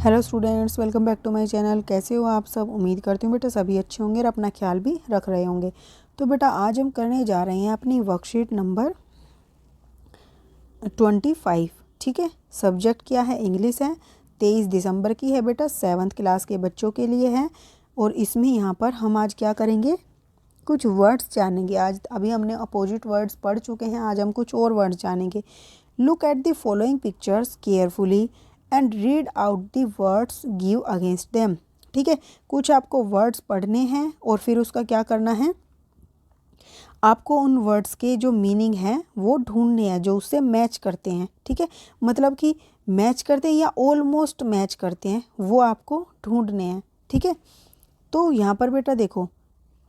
Hello students, welcome back to my channel. कैसे हो आप सब? उम्मीद करती हूँ बेटा सभी अच्छे होंगे और अपना ख्याल भी रख रहे होंगे। तो बेटा आज हम करने जा रहे हैं अपनी वर्कशीट नंबर 25। ठीक है, सब्जेक्ट क्या है? इंग्लिश है। 23 दिसंबर की है बेटा, 7th क्लास के बच्चों के लिए है। और इसमें यहाँ पर हम आज क्या करेंगे, कुछ वर्ड्स जानेंगे। आज अभी हमने अपोजिट वर्ड्स पढ़ चुके हैं, आज हम कुछ और वर्ड्स जानेंगे। Look at the following pictures carefully and read out the words give against them. ठीक है, कुछ आपको वर्ड्स पढ़ने हैं और फिर उसका क्या करना है, आपको उन वर्ड्स के जो मीनिंग है वो ढूंढने हैं जो उससे मैच करते हैं। ठीक है, मतलब कि मैच करते हैं या ऑलमोस्ट मैच करते हैं, वो आपको ढूंढने हैं। ठीक है, तो यहाँ पर बेटा देखो,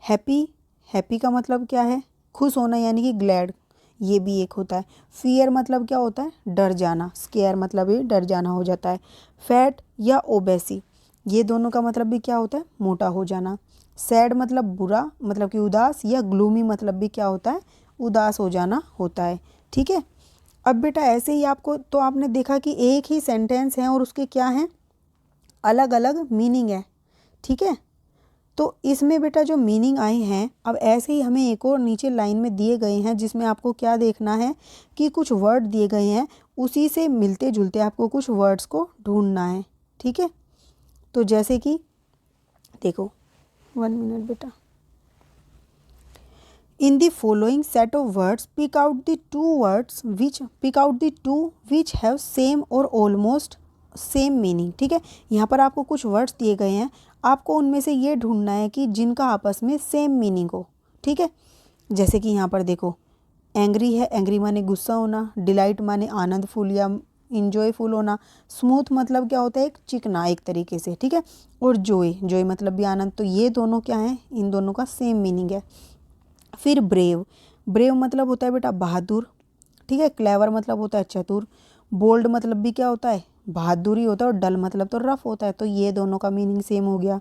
हैप्पी, हैप्पी का मतलब क्या है? खुश होना, यानी कि ग्लैड, ये भी एक होता है। फियर मतलब क्या होता है? डर जाना। स्केयर मतलब ये डर जाना हो जाता है। फैट या ओबेसी, ये दोनों का मतलब भी क्या होता है? मोटा हो जाना। सैड मतलब बुरा, मतलब कि उदास, या ग्लूमी मतलब भी क्या होता है? उदास हो जाना होता है। ठीक है, अब बेटा ऐसे ही आपको, तो आपने देखा कि एक ही सेंटेंस है और उसके क्या हैं, अलग अलग मीनिंग है। ठीक है, तो इसमें बेटा जो मीनिंग आई हैं, अब ऐसे ही हमें एक और नीचे लाइन में दिए गए हैं जिसमें आपको क्या देखना है कि कुछ वर्ड दिए गए हैं, उसी से मिलते जुलते आपको कुछ वर्ड्स को ढूंढना है। ठीक है, तो जैसे कि देखो, 1 मिनट बेटा। In the following set of words pick out the two which have same or almost same meaning. ठीक है, यहाँ पर आपको कुछ वर्ड्स दिए गए हैं, आपको उनमें से ये ढूंढना है कि जिनका आपस में सेम मीनिंग हो। ठीक है, जैसे कि यहाँ पर देखो, एंग्री है, एंग्री माने गुस्सा होना। डिलाइट माने आनंदफुल या इंजॉयफुल होना। स्मूथ मतलब क्या होता है? एक चिकना एक तरीके से। ठीक है, और जॉय, जॉय मतलब भी आनंद। तो ये दोनों क्या हैं? इन दोनों का सेम मीनिंग है। फिर ब्रेव, ब्रेव मतलब होता है बेटा बहादुर। ठीक है, क्लेवर मतलब होता है चतुर। बोल्ड मतलब भी क्या होता है? बहादुरी होता है। और डल मतलब तो रफ होता है। तो ये दोनों का मीनिंग सेम हो गया।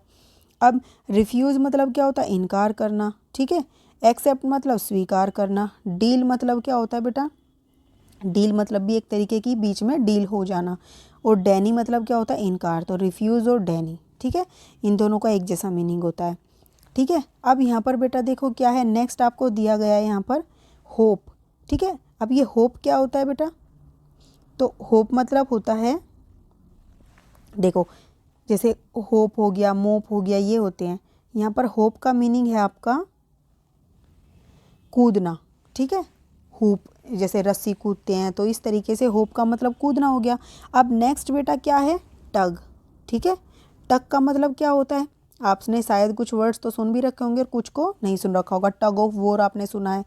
अब रिफ्यूज़ मतलब क्या होता है? इनकार करना। ठीक है, एक्सेप्ट मतलब स्वीकार करना। डील मतलब क्या होता है बेटा? डील मतलब भी एक तरीके की बीच में डील हो जाना। और डैनी मतलब क्या होता है? इनकार। तो रिफ्यूज़ और डैनी, ठीक है, इन दोनों का एक जैसा मीनिंग होता है। ठीक है, अब यहाँ पर बेटा देखो क्या है, नेक्स्ट आपको दिया गया है यहाँ पर होप। ठीक है, अब ये होप क्या होता है बेटा? तो होप मतलब होता है, देखो जैसे होप हो गया, मोप हो गया, ये होते हैं। यहाँ पर होप का मीनिंग है आपका कूदना। ठीक है, हुप, जैसे रस्सी कूदते हैं, तो इस तरीके से होप का मतलब कूदना हो गया। अब नेक्स्ट बेटा क्या है? टग। ठीक है, टग का मतलब क्या होता है? आपने शायद कुछ वर्ड्स तो सुन भी रखे होंगे और कुछ को नहीं सुन रखा होगा। टग ऑफ वॉर आपने सुना है,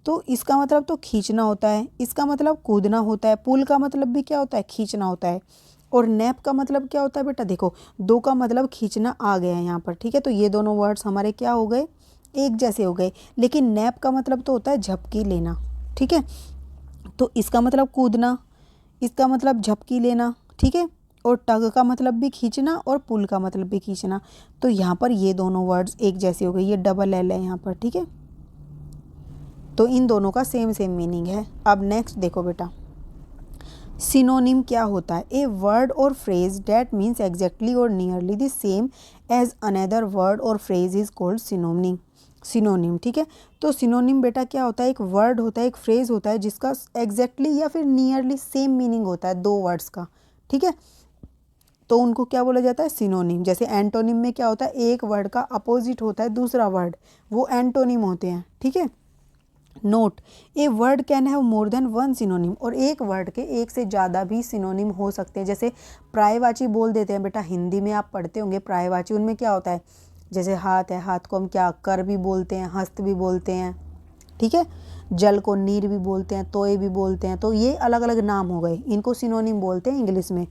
तो इसका मतलब तो खींचना होता है, इसका मतलब कूदना होता है। पुल का मतलब भी क्या होता है? खींचना होता है। और नैप का मतलब क्या होता है बेटा? देखो, दो का मतलब खींचना आ गया है यहाँ पर। ठीक है, तो ये दोनों वर्ड्स हमारे क्या हो गए? एक जैसे हो गए। लेकिन नैप का मतलब तो होता है झपकी लेना। ठीक है, तो इसका मतलब कूदना, इसका मतलब झपकी लेना। ठीक है, और टग का मतलब भी खींचना और पुल का मतलब भी खींचना। तो यहाँ पर ये दोनों वर्ड्स एक जैसे हो गए। ये डबल एल है यहाँ पर। ठीक है, तो इन दोनों का सेम सेम मीनिंग है। अब नेक्स्ट देखो बेटा, सिनोनिम क्या होता है? ए वर्ड और फ्रेज डैट मीन्स एग्जैक्टली और nearly the same as another word और phrase is called synonym. Synonym, ठीक है, तो सिनोनिम बेटा क्या होता है? एक वर्ड होता है, एक फ्रेज होता है जिसका एग्जैक्टली या फिर नियरली सेम मीनिंग होता है दो वर्ड्स का। ठीक है, तो उनको क्या बोला जाता है? सिनोनिम। जैसे एंटोनिम में क्या होता है? एक वर्ड का अपोजिट होता है दूसरा वर्ड, वो एंटोनिम होते हैं। ठीक है, note, a word can have more than one synonym, और एक वर्ड के एक से ज़्यादा भी सिनोनिम हो सकते हैं। जैसे प्रायवाची बोल देते हैं बेटा, हिंदी में आप पढ़ते होंगे प्रायवाची, उनमें क्या होता है? जैसे हाथ है, हाथ को हम क्या कर भी बोलते हैं, हस्त भी बोलते हैं। ठीक है, जल को नीर भी बोलते हैं, तोय भी बोलते हैं। तो ये अलग अलग नाम हो गए, इनको सिनोनिम बोलते हैं इंग्लिश में।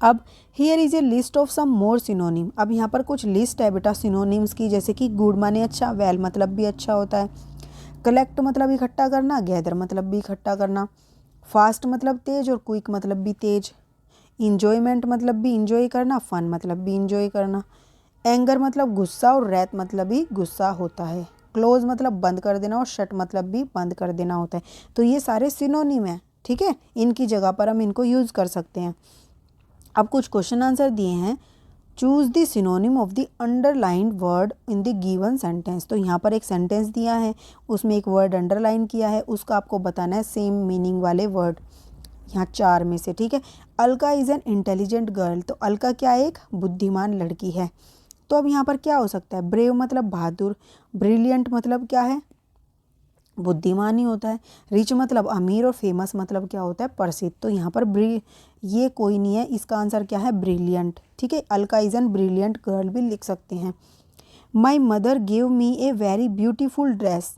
अब here is a list of some more synonym. अब यहाँ पर कुछ लिस्ट है बेटा सिनोनिम्स की, जैसे कि गुड माने अच्छा, वेल मतलब भी अच्छा होता है, कलेक्ट मतलब इकट्ठा करना, गैदर मतलब भी इकट्ठा करना, फास्ट मतलब तेज और क्विक मतलब भी तेज, इंजॉयमेंट मतलब भी इंजॉय करना, फन मतलब भी इंजॉय करना, एंगर मतलब गुस्सा और रैत मतलब भी गुस्सा होता है, क्लोज मतलब बंद कर देना और शट मतलब भी बंद कर देना होता है। तो ये सारे सिनोनिम हैं। ठीक है, इनकी जगह पर हम इनको यूज़ कर सकते हैं। अब कुछ क्वेश्चन आंसर दिए हैं। Choose the synonym of the underlined word in the given sentence. तो यहाँ पर एक सेंटेंस दिया है, उसमें एक वर्ड अंडरलाइन किया है, उसका आपको बताना है सेम मीनिंग वाले वर्ड, यहाँ 4 में से, ठीक है। Alka is an intelligent girl. तो अलका क्या है, एक बुद्धिमान लड़की है। तो अब यहाँ पर क्या हो सकता है, ब्रेव मतलब बहादुर, ब्रिलियंट मतलब क्या है, बुद्धिमान ही होता है, रिच मतलब अमीर, और फेमस मतलब क्या होता है, प्रसिद्ध। तो यहाँ पर ये कोई नहीं है, इसका आंसर क्या है, ब्रिलियंट, ठीक है। Alka is an brilliant girl भी लिख सकते हैं। My mother give me a very beautiful dress.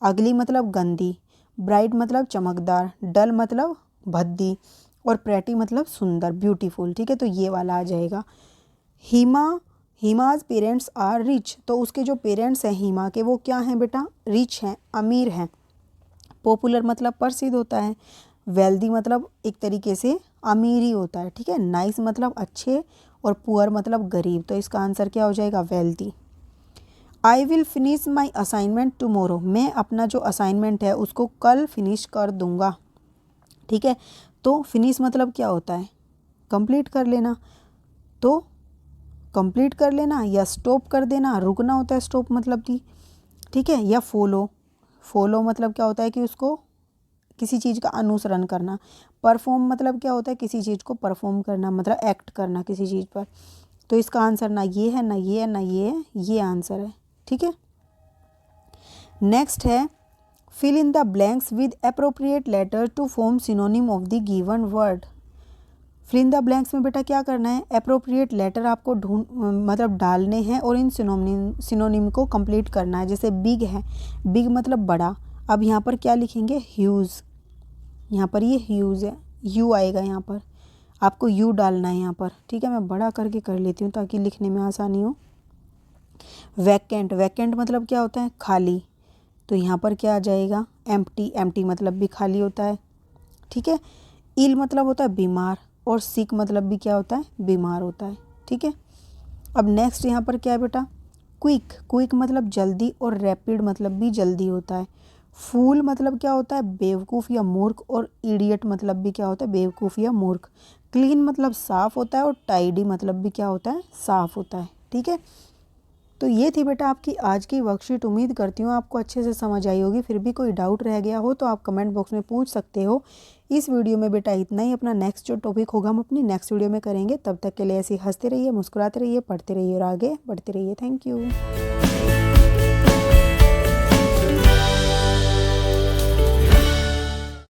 अगली मतलब गंदी, ब्राइट मतलब चमकदार, डल मतलब भद्दी, और प्रेटी मतलब सुंदर, ब्यूटीफुल, ठीक है। तो ये वाला आ जाएगा। हिमाज पेरेंट्स आर रिच। तो उसके जो पेरेंट्स हैं हिमा के, वो क्या हैं बेटा, रिच हैं, अमीर हैं। पॉपुलर मतलब प्रसिद्ध होता है। वेल्दी मतलब एक तरीके से अमीर ही होता है, ठीक है। नाइस मतलब अच्छे, और पुअर मतलब गरीब। तो इसका आंसर क्या हो जाएगा, wealthy. I will finish my assignment tomorrow. मैं अपना जो असाइनमेंट है उसको कल फिनिश कर दूंगा, ठीक है। तो फिनिश मतलब क्या होता है, कंप्लीट कर लेना। तो कंप्लीट कर लेना या स्टॉप कर देना, रुकना होता है स्टॉप मतलब कि, ठीक है। या फॉलो मतलब क्या होता है कि उसको किसी चीज़ का अनुसरण करना। परफॉर्म मतलब क्या होता है, किसी चीज़ को परफॉर्म करना, मतलब एक्ट करना किसी चीज़ पर। तो इसका आंसर ना ये है, ना ये है, ना ये है, ये आंसर है, ठीक है। नेक्स्ट है fill in the blanks with appropriate letter to form synonym of the given word. Fill in the blanks में बेटा क्या करना है, अप्रोप्रिएट लेटर आपको मतलब डालने हैं, और इन सिनोनिम को कंप्लीट करना है। जैसे बिग है, बिग मतलब बड़ा। अब यहाँ पर क्या लिखेंगे, ह्यूज। यहाँ पर ये ह्यूज है, यू आएगा यहाँ पर, आपको यू डालना है यहाँ पर, ठीक है। मैं बड़ा करके कर लेती हूँ ताकि लिखने में आसानी हो। वैकेंट, वैकेंट मतलब क्या होता है, खाली। तो यहाँ पर क्या आ जाएगा, एम्प्टी, एम्प्टी मतलब भी खाली होता है, ठीक है। इल मतलब होता है बीमार, और सिक मतलब भी क्या होता है, बीमार होता है, ठीक है। अब नेक्स्ट यहाँ पर क्या है बेटा, क्विक, क्विक मतलब जल्दी, और रैपिड मतलब भी जल्दी होता है। फूल मतलब क्या होता है, बेवकूफ़ या मूर्ख, और इडियट मतलब भी क्या होता है, बेवकूफ़ या मूर्ख। क्लीन मतलब साफ़ होता है, और टाइडी मतलब भी क्या होता है, साफ़ होता है, ठीक है। तो ये थी बेटा आपकी आज की वर्कशीट। उम्मीद करती हूँ आपको अच्छे से समझ आई होगी। फिर भी कोई डाउट रह गया हो तो आप कमेंट बॉक्स में पूछ सकते हो। इस वीडियो में बेटा इतना ही। अपना नेक्स्ट जो टॉपिक होगा हम अपनी नेक्स्ट वीडियो में करेंगे। तब तक के लिए ऐसे ही हंसते रहिए, मुस्कुराते रहिए, पढ़ते रहिए और आगे बढ़ते रहिए। Thank you.